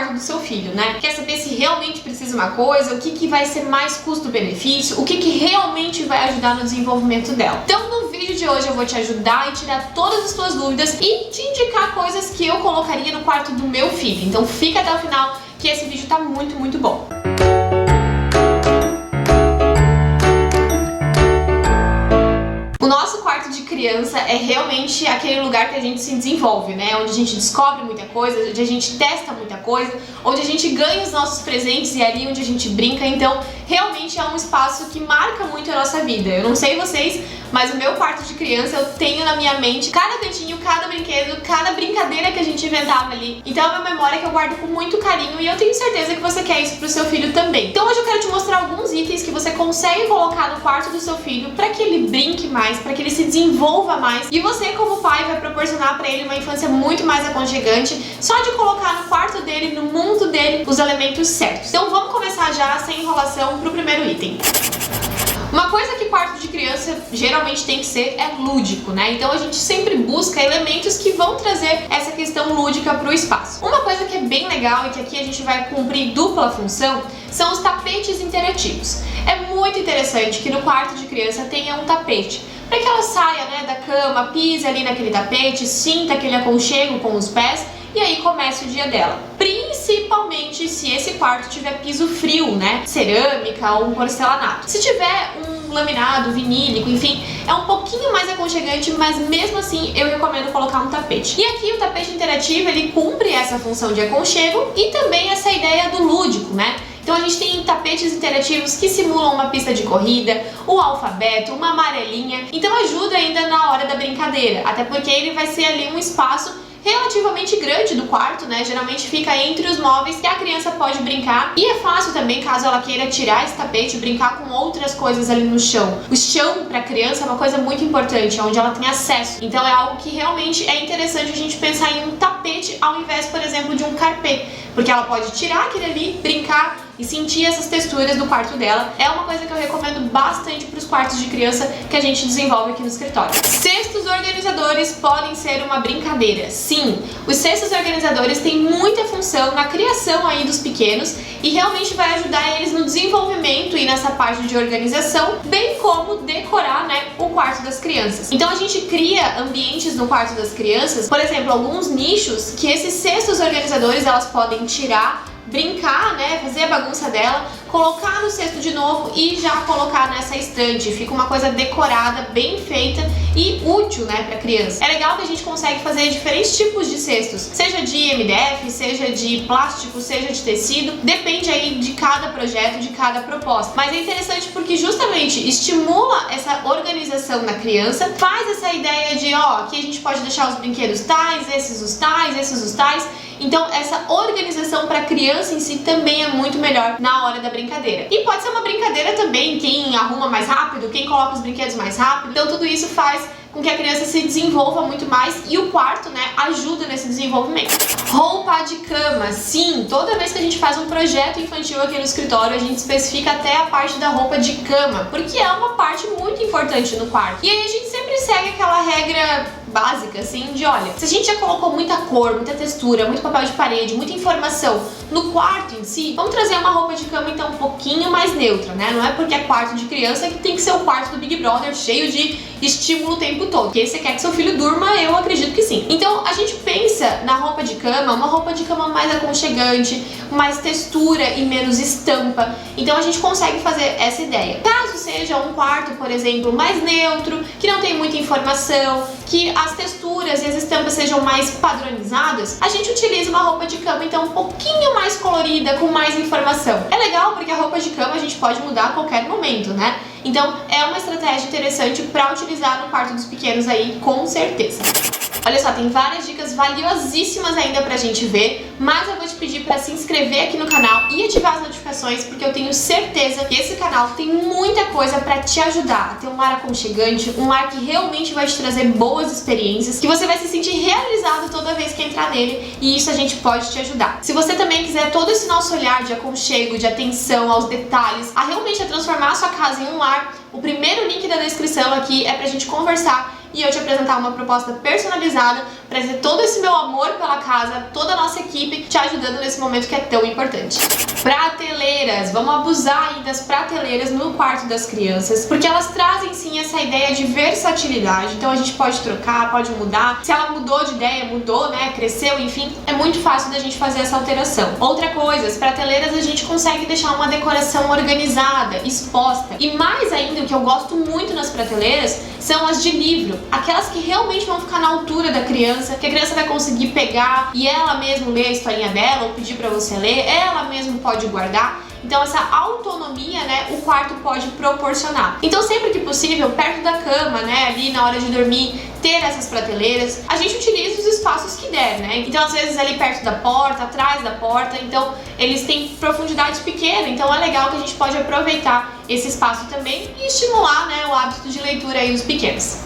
quarto do seu filho, né? Quer saber se realmente precisa uma coisa, o que vai ser mais custo-benefício, o que realmente vai ajudar no desenvolvimento dela. Então, no vídeo de hoje eu vou te ajudar e tirar todas as tuas dúvidas e te indicar coisas que eu colocaria no quarto do meu filho. Então, fica até o final que esse vídeo tá muito, muito bom. O nosso quarto de criança é realmente aquele lugar que a gente se desenvolve, né? Onde a gente descobre muita coisa, onde a gente testa muita coisa, onde a gente ganha os nossos presentes e é ali onde a gente brinca. Então, realmente é um espaço que marca muito a nossa vida. Eu não sei vocês, mas o meu quarto de criança eu tenho na minha mente cada cantinho, cada brinquedo, cada brincadeira que a gente inventava ali. Então é uma memória que eu guardo com muito carinho e eu tenho certeza que você quer isso pro seu filho também. Então hoje eu quero te mostrar alguns itens que você consegue colocar no quarto do seu filho para que ele brinque mais, para que ele se desenvolva mais. E você, como pai, vai proporcionar para ele uma infância muito mais aconchegante só de colocar no quarto dele, no mundo dele, os elementos certos. Então vamos começar já, sem enrolação, pro primeiro item. Uma coisa que quarto de criança geralmente tem que ser é lúdico, né? Então a gente sempre busca elementos que vão trazer essa questão lúdica para o espaço. Uma coisa que é bem legal e que aqui a gente vai cumprir dupla função são os tapetes interativos. É muito interessante que no quarto de criança tenha um tapete, para que ela saia, né, da cama, pise ali naquele tapete, sinta aquele aconchego com os pés e aí comece o dia dela. Principalmente se esse quarto tiver piso frio, né? Cerâmica ou um porcelanato. Se tiver um laminado, vinílico, enfim, é um pouquinho mais aconchegante, mas mesmo assim eu recomendo colocar um tapete. E aqui o tapete interativo, ele cumpre essa função de aconchego e também essa ideia do lúdico, né? Então a gente tem tapetes interativos que simulam uma pista de corrida, o alfabeto, uma amarelinha. Então ajuda ainda na hora da brincadeira, até porque ele vai ser ali um espaço relativamente grande do quarto, né? Geralmente fica entre os móveis que a criança pode brincar. E é fácil também, caso ela queira tirar esse tapete e brincar com outras coisas ali no chão. O chão para a criança é uma coisa muito importante, onde ela tem acesso. Então é algo que realmente é interessante a gente pensar em um tapete ao invés, por exemplo, de um carpê. Porque ela pode tirar aquele ali, brincar e sentir essas texturas do quarto dela. É uma coisa que eu recomendo bastante para os quartos de criança que a gente desenvolve aqui no escritório. Cestos organizadores podem ser uma brincadeira. Sim, os cestos organizadores têm muita função na criação aí dos pequenos e realmente vai ajudar eles no desenvolvimento e nessa parte de organização, bem como decorar, né, o quarto das crianças. Então a gente cria ambientes no quarto das crianças, por exemplo, alguns nichos que esses cestos organizadores elas podem tirar, brincar, né, fazer a bagunça dela, colocar no cesto de novo e já colocar nessa estante. Fica uma coisa decorada, bem feita e útil, né, para criança. É legal que a gente consegue fazer diferentes tipos de cestos, seja de MDF, seja de plástico, seja de tecido, depende aí de cada projeto, de cada proposta. Mas é interessante porque justamente estimula essa organização na criança, faz essa ideia de, ó, aqui a gente pode deixar os brinquedos tais, esses os tais, esses os tais. Então essa organização para a criança em si também é muito melhor na hora da brincadeira. E pode ser uma brincadeira também, quem arruma mais rápido, quem coloca os brinquedos mais rápido. Então tudo isso faz com que a criança se desenvolva muito mais e o quarto, né, ajuda nesse desenvolvimento. Roupa de cama. Sim, toda vez que a gente faz um projeto infantil aqui no escritório, a gente especifica até a parte da roupa de cama, porque é uma parte muito importante no quarto. E aí a gente sempre segue aquela regra básica, assim, de olha, se a gente já colocou muita cor, muita textura, muito papel de parede, muita informação no quarto em si, vamos trazer uma roupa de cama então um pouquinho mais neutra, né? Não é porque é quarto de criança que tem que ser o quarto do Big Brother cheio de estímulo o tempo todo. Porque você quer que seu filho durma, eu acredito que sim. Então a gente pensa na roupa de cama, uma roupa de cama mais aconchegante, mais textura e menos estampa. Então a gente consegue fazer essa ideia. Caso seja um quarto, por exemplo, mais neutro, que não tem muita informação, que as texturas e as estampas sejam mais padronizadas, a gente utiliza uma roupa de cama então um pouquinho mais colorida, com mais informação. É legal porque a roupa de cama a gente pode mudar a qualquer momento, né? Então é uma estratégia interessante para utilizar no quarto dos pequenos aí, com certeza. Olha só, tem várias dicas valiosíssimas ainda pra gente ver, mas eu vou te pedir pra se inscrever aqui no canal e ativar as notificações, porque eu tenho certeza que esse canal tem muita coisa pra te ajudar a ter um lar aconchegante, um lar que realmente vai te trazer boas experiências, que você vai se sentir realizado toda vez que entrar nele, e isso a gente pode te ajudar. Se você também quiser todo esse nosso olhar de aconchego, de atenção aos detalhes, a realmente transformar a sua casa em um lar, o primeiro link da descrição aqui é pra gente conversar e eu te apresentar uma proposta personalizada trazer todo esse meu amor pela casa, toda a nossa equipe te ajudando nesse momento que é tão importante. Prateleiras, vamos abusar aí das prateleiras no quarto das crianças, porque elas trazem sim essa ideia de versatilidade, então a gente pode trocar, pode mudar, se ela mudou de ideia, mudou, né, cresceu, enfim, é muito fácil da gente fazer essa alteração. Outra coisa, as prateleiras a gente consegue deixar uma decoração organizada, exposta, e mais ainda, o que eu gosto muito nas prateleiras são as de livro, aquelas que realmente vão ficar na altura da criança, que a criança vai conseguir pegar e ela mesma ler a historinha dela, ou pedir pra você ler, ela mesma pode guardar. Então essa autonomia, né, o quarto pode proporcionar. Então sempre que possível, perto da cama, né, ali na hora de dormir, ter essas prateleiras. A gente utiliza os espaços que der, né? Então às vezes ali perto da porta, atrás da porta, então eles têm profundidade pequena, então é legal que a gente pode aproveitar esse espaço também e estimular, né, o hábito de leitura aí dos pequenos.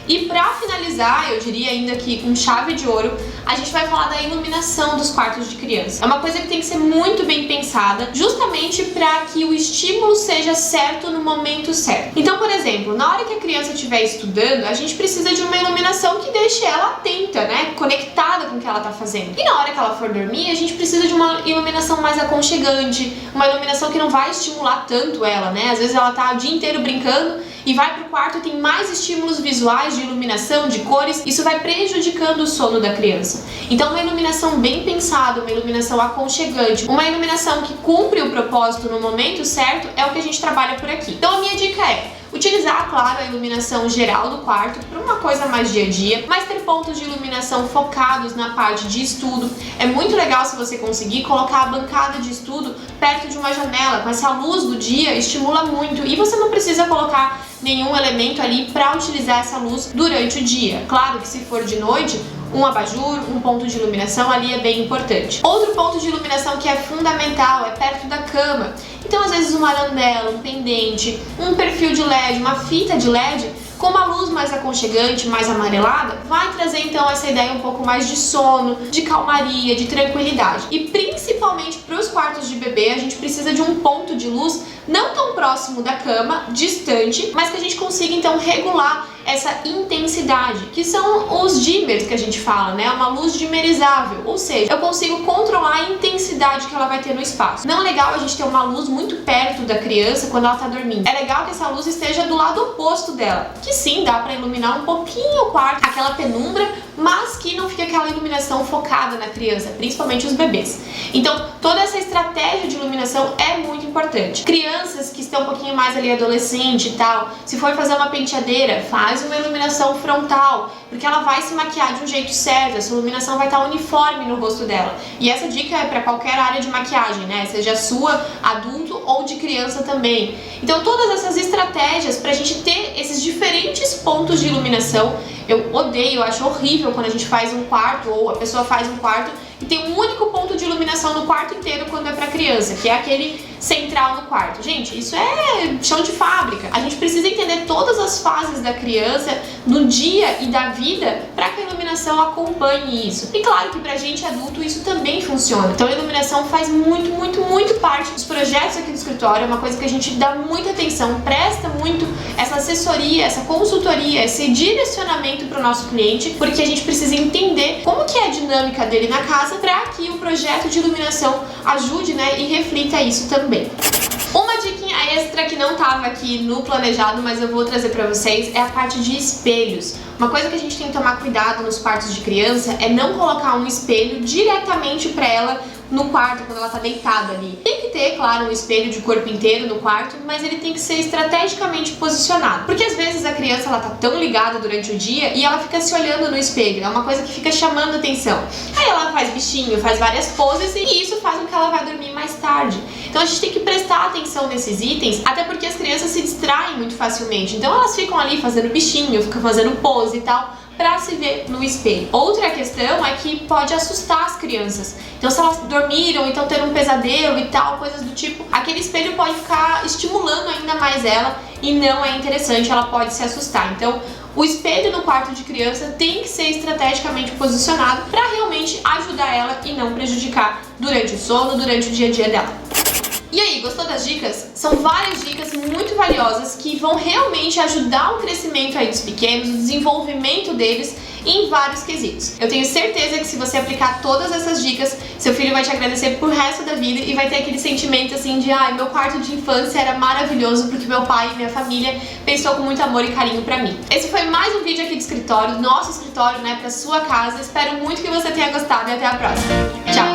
E pra finalizar, eu diria ainda que com chave de ouro, a gente vai falar da iluminação dos quartos de criança. É uma coisa que tem que ser muito bem pensada, justamente para que o estímulo seja certo no momento certo. Então, por exemplo, na hora que a criança estiver estudando, a gente precisa de uma iluminação que deixe ela atenta, né, conectada com o que ela tá fazendo. E na hora que ela for dormir, a gente precisa de uma iluminação mais aconchegante, uma iluminação que não vai estimular tanto ela, né? Às vezes ela tá o dia inteiro brincando e vai pro quarto e tem mais estímulos visuais de iluminação, de cores, isso vai prejudicando o sono da criança. Então uma iluminação bem pensada, uma iluminação aconchegante, uma iluminação que cumpre o propósito no momento certo é o que a gente trabalha por aqui. Então a minha dica é utilizar, claro, a iluminação geral do quarto para uma coisa mais dia a dia, mas ter pontos de iluminação focados na parte de estudo. É muito legal se você conseguir colocar a bancada de estudo perto de uma janela, com essa luz do dia, estimula muito e você não precisa colocar nenhum elemento ali para utilizar essa luz durante o dia. Claro que se for de noite, um abajur, um ponto de iluminação ali é bem importante. Outro ponto de iluminação que é fundamental é perto da cama. Então, às vezes, uma arandela, um pendente, um perfil de LED, uma fita de LED, com uma luz mais aconchegante, mais amarelada, vai trazer então essa ideia um pouco mais de sono, de calmaria, de tranquilidade. E principalmente para os quartos de bebê, a gente precisa de um ponto de luz não tão próximo da cama, distante, mas que a gente consiga então regular essa intensidade, que são os dimmers que a gente fala, né? Uma luz dimmerizável, ou seja, eu consigo controlar a intensidade que ela vai ter no espaço. Não é legal a gente ter uma luz muito perto da criança quando ela tá dormindo. É legal que essa luz esteja do lado oposto dela, que sim, dá pra iluminar um pouquinho o quarto, aquela penumbra, mas que não fique aquela iluminação focada na criança, principalmente os bebês. Então, toda essa estratégia de iluminação é muito importante. Crianças que estão um pouquinho mais ali adolescente e tal, se for fazer uma penteadeira, faz uma iluminação frontal, porque ela vai se maquiar de um jeito certo, essa iluminação vai estar uniforme no rosto dela. E essa dica é para qualquer área de maquiagem, né? Seja sua, adulto ou de criança também. Então todas essas estratégias para a gente ter esses diferentes pontos de iluminação. Eu odeio, eu acho horrível quando a gente faz um quarto ou a pessoa faz um quarto e tem um único ponto de iluminação no quarto inteiro quando é para criança, que é aquele central no quarto. Gente, isso é chão de fábrica. A gente precisa entender todas as fases da criança, no dia e da vida, para que a iluminação acompanhe isso. E claro que pra gente adulto isso também funciona. Então a iluminação faz muito parte dos projetos aqui do escritório, é uma coisa que a gente dá muita atenção, presta muito essa assessoria, essa consultoria, esse direcionamento para o nosso cliente, porque a gente precisa entender como que é a dinâmica dele na casa para que o projeto de iluminação ajude, né, e reflita isso também. Uma diquinha extra que não estava aqui no planejado, mas eu vou trazer para vocês, é a parte de espelhos. Uma coisa que a gente tem que tomar cuidado nos quartos de criança é não colocar um espelho diretamente para ela no quarto, quando ela tá deitada ali. Tem que ter, claro, um espelho de corpo inteiro no quarto, mas ele tem que ser estrategicamente posicionado. Porque às vezes a criança, ela tá tão ligada durante o dia e ela fica se olhando no espelho. É uma coisa que fica chamando atenção. Aí ela faz bichinho, faz várias poses e isso faz com que ela vá dormir mais tarde. Então a gente tem que prestar atenção nesses itens, até porque as crianças se distraem muito facilmente. Então elas ficam ali fazendo bichinho, ficam fazendo pose e tal, para se ver no espelho. Outra questão é que pode assustar as crianças. Então se elas dormiram, então ter um pesadelo e tal, coisas do tipo, aquele espelho pode ficar estimulando ainda mais ela e não é interessante, ela pode se assustar. Então o espelho no quarto de criança tem que ser estrategicamente posicionado para realmente ajudar ela e não prejudicar durante o sono, durante o dia a dia dela. E aí, gostou das dicas? São várias dicas muito valiosas que vão realmente ajudar o crescimento aí dos pequenos, o desenvolvimento deles em vários quesitos. Eu tenho certeza que se você aplicar todas essas dicas, seu filho vai te agradecer pro resto da vida e vai ter aquele sentimento assim de ai, meu quarto de infância era maravilhoso porque meu pai e minha família pensou com muito amor e carinho pra mim. Esse foi mais um vídeo aqui do escritório, nosso escritório, né, pra sua casa. Espero muito que você tenha gostado e até a próxima. Tchau!